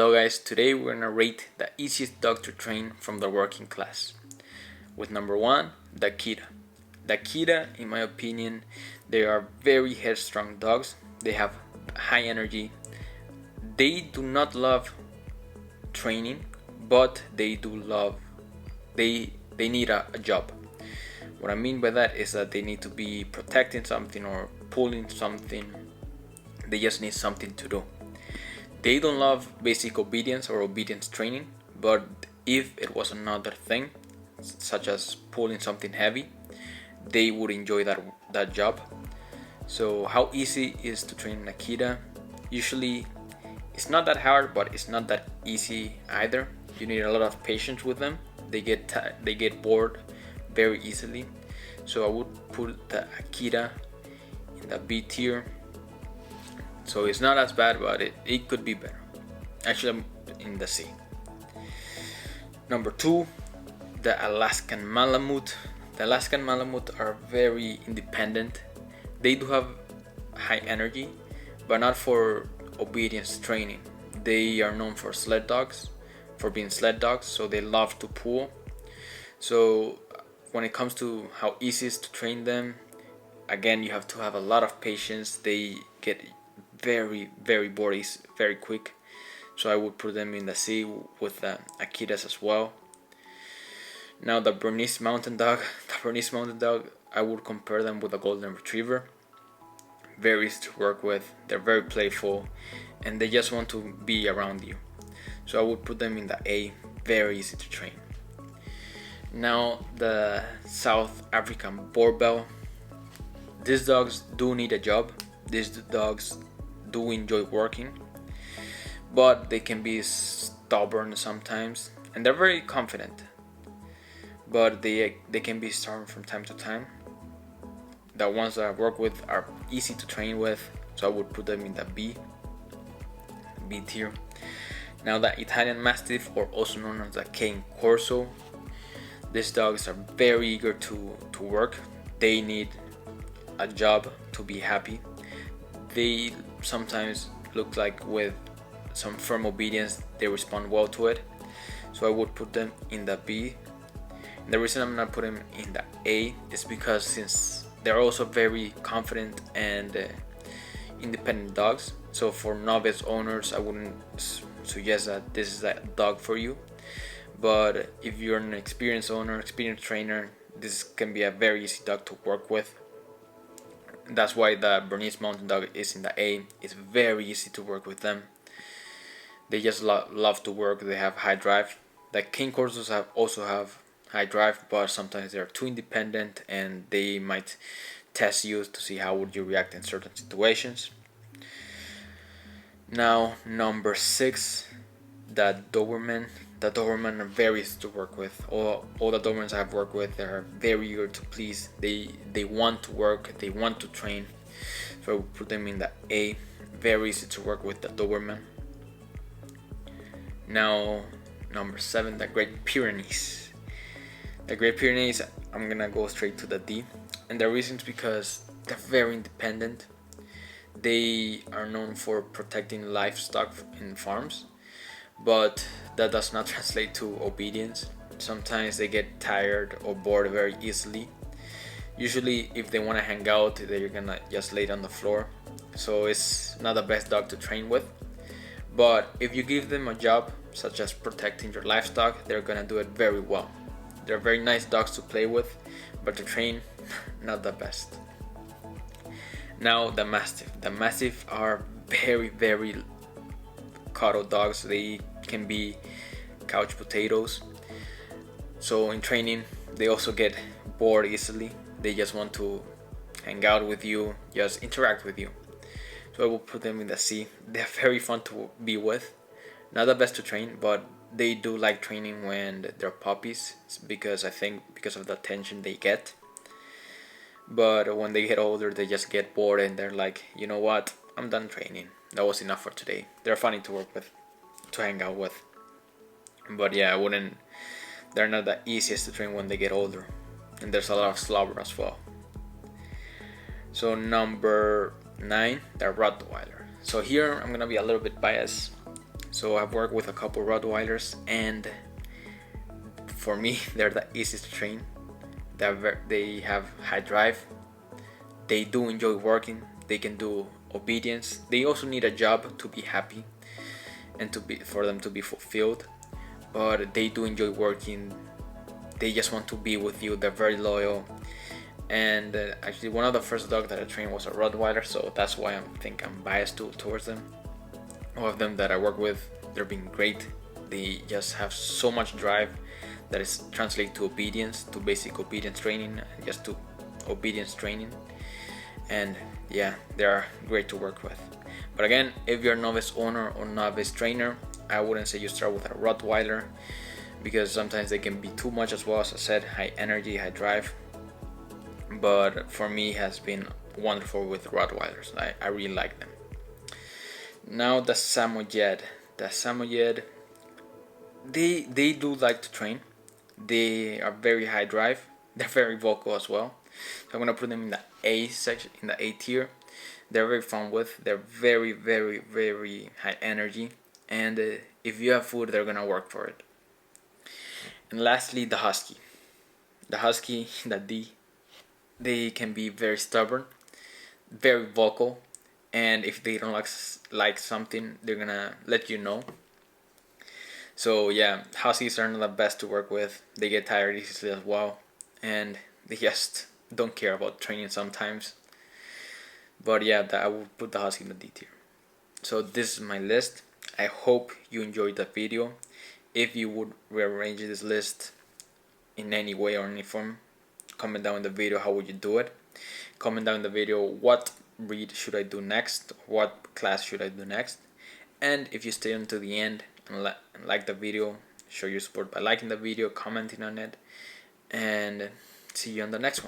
Hello guys, today we're gonna rate the easiest dog to train from the working class. With number 1, the Akita. The Akita, in my opinion, they are very headstrong dogs. They have high energy. They do not love training, but they need a job. What I mean by that is that they need to be protecting something or pulling something. They just need something to do. They don't love basic obedience or obedience training, but if it was another thing, such as pulling something heavy, they would enjoy that job. So how easy is to train an Akita? Usually it's not that hard, but it's not that easy either. You need a lot of patience with them. They get bored very easily. So I would put the Akita in the B tier. So it's not as bad, but it could be better. Actually, I'm in the C. Number 2, the Alaskan Malamute. The Alaskan Malamute are very independent. They do have high energy, but not for obedience training. They are known for being sled dogs, so they love to pull. So when it comes to how easy it is to train them, again, you have to have a lot of patience. They get very bored very quick, so I would put them in the C with the Akitas as well. Now the Bernese Mountain Dog. The Bernese Mountain Dog, I would compare them with a Golden Retriever. Very easy to work with. They're very playful, and they just want to be around you. So I would put them in the A. Very easy to train. Now the South African Boorbell. These dogs do need a job. These dogs do enjoy working, but they can be stubborn sometimes, and they're very confident, but they can be stubborn from time to time. The ones that I work with are easy to train with, so I would put them in the B tier. Now the Italian Mastiff, or also known as the Cane Corso. These dogs are very eager to work. They need a job to be happy. They sometimes look like with some firm obedience they respond well to it, so I would put them in the B. And the reason I'm not putting them in the A is because since they're also very confident and independent dogs, so for novice owners I wouldn't suggest that this is a dog for you. But if you're an experienced owner, experienced trainer, this can be a very easy dog to work with. That's why the Bernese Mountain Dog is in the A. It's very easy to work with them. They just love to work. They have high drive. The Cane Corsos also have high drive, but sometimes they're too independent and they might test you to see how would you react in certain situations. Now number 6, the Doberman. The Doberman are very easy to work with. All the Dobermans I've worked with, they are very eager to please. They want to work. They want to train. So I would put them in the A. Very easy to work with the Doberman. Now number 7, the Great Pyrenees. The Great Pyrenees, I'm gonna go straight to the D, and the reason is because they're very independent. They are known for protecting livestock in farms, but that does not translate to obedience. Sometimes they get tired or bored very easily. Usually if they want to hang out, they're gonna just lay on the floor, so it's not the best dog to train with. But if you give them a job such as protecting your livestock, they're gonna do it very well. They're very nice dogs to play with, but to train, not the best. Now the Mastiff. The Mastiff are very cuddle dogs. They can be couch potatoes. So in training, they also get bored easily. They just want to hang out with you, just interact with you. So I will put them in the C. They're very fun to be with. Not the best to train, but they do like training when they're puppies, because I think because of the attention they get. But when they get older, they just get bored and they're like, you know what, I'm done training. That was enough for today. They're funny to work with, to hang out with. But yeah, they're not the easiest to train when they get older. And there's a lot of slobber as well. So number 9, the Rottweiler. So here I'm gonna be a little bit biased. So I've worked with a couple Rottweilers, and for me, they're the easiest to train. They have high drive. They do enjoy working. They can do obedience. They also need a job to be happy and for them to be fulfilled. But they do enjoy working. They just want to be with you. They're very loyal. And actually, one of the first dogs that I trained was a Rottweiler, so that's why I think I'm biased towards them. All of them that I work with, they're being great. They just have so much drive that is translated to obedience, to basic obedience training, just to obedience training. And yeah, they are great to work with. But again, if you're a novice owner or novice trainer, I wouldn't say you start with a Rottweiler, because sometimes they can be too much as well. As I said, high energy, high drive. But for me, it has been wonderful with Rottweilers. I really like them. Now the Samoyed. The Samoyed, they do like to train. They are very high drive. They're very vocal as well. So I'm gonna put them in the A section, in the A tier. They're very fun with. They're very, very, very high energy. And if you have food, they're gonna work for it. And lastly, the Husky. The Husky, the D. They can be very stubborn, very vocal, and if they don't like something, they're gonna let you know. So yeah, Huskies are not the best to work with. They get tired easily as well, and they just don't care about training sometimes. But yeah, I would put the Husky in the D tier. So this is my list. I hope you enjoyed the video. If you would rearrange this list in any way or any form, comment down in the video how would you do it. Comment down in the video what breed should I do next, what class should I do next. And if you stay until the end and like the video, show your support by liking the video, commenting on it, and see you on the next one.